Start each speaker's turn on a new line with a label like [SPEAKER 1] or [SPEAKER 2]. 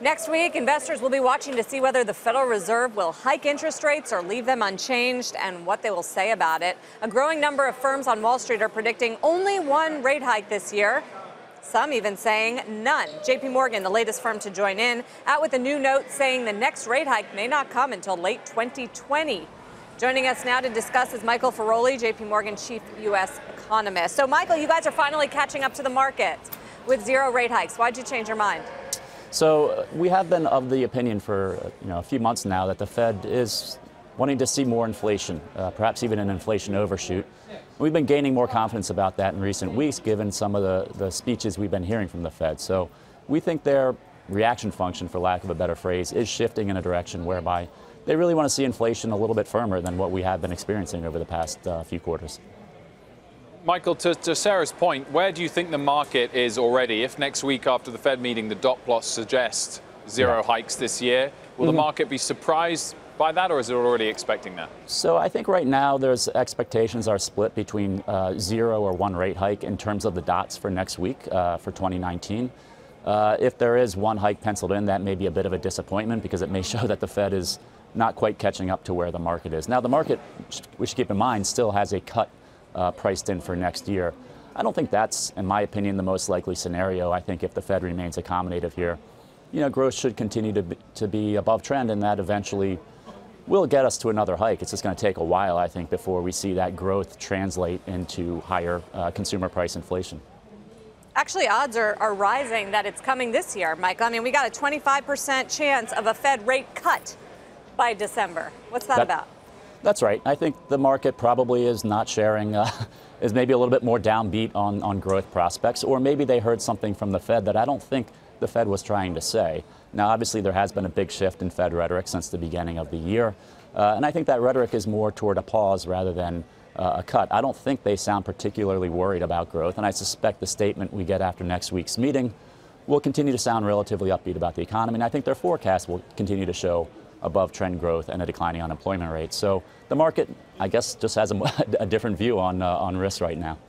[SPEAKER 1] Next week, investors will be watching to see whether the Federal Reserve will hike interest rates or leave them unchanged and what they will say about it. A growing number of firms on Wall Street are predicting only one rate hike this year. Some even saying none. JP Morgan, the latest firm to join in, out with a new note saying the next rate hike may not come until late 2020. Joining us now to discuss is Michael Feroli, JP Morgan chief U.S. economist. So, Michael, you guys are finally catching up to the market with zero rate hikes. Why'd you change your mind?
[SPEAKER 2] So we have been of the opinion for a few months now that the Fed is wanting to see more inflation, perhaps even an inflation overshoot. We've been gaining more confidence about that in recent weeks, given some of the speeches we've been hearing from the Fed. So we think their reaction function, for lack of a better phrase, is shifting in a direction whereby they really want to see inflation a little bit firmer than what we have been experiencing over the past few quarters.
[SPEAKER 3] Michael, to Sarah's point, where do you think the market is already? If next week after the Fed meeting the dot plot suggests zero hikes this year, will the market be surprised by that, or is it already expecting that?
[SPEAKER 2] So I think right now there's expectations are split between 0 or 1 rate hike in terms of the dots for next week for 2019. If there is one hike penciled in, that may be a bit of a disappointment because it may show that the Fed is not quite catching up to where the market is. Now the market, we should keep in mind, still has a cut priced in for next year. I don't think that's, in my opinion, the most likely scenario. I think if the Fed remains accommodative here, growth should continue to be above trend, and that eventually will get us to another hike. It's just going to take a while, I think, before we see that growth translate into higher consumer price inflation.
[SPEAKER 1] Actually, odds are rising that it's coming this year, Michael. I mean, we got a 25% chance of a Fed rate cut by December. What's that about?
[SPEAKER 2] That's right. I think the market probably is not sharing, is maybe a little bit more downbeat on growth prospects, or maybe they heard something from the Fed that I don't think the Fed was trying to say. Now, obviously, there has been a big shift in Fed rhetoric since the beginning of the year, and I think that rhetoric is more toward a pause rather than a cut. I don't think they sound particularly worried about growth, and I suspect the statement we get after next week's meeting will continue to sound relatively upbeat about the economy, and I think their forecast will continue to show above trend growth and a declining unemployment rate. So the market, I guess, just has a different view on risk right now.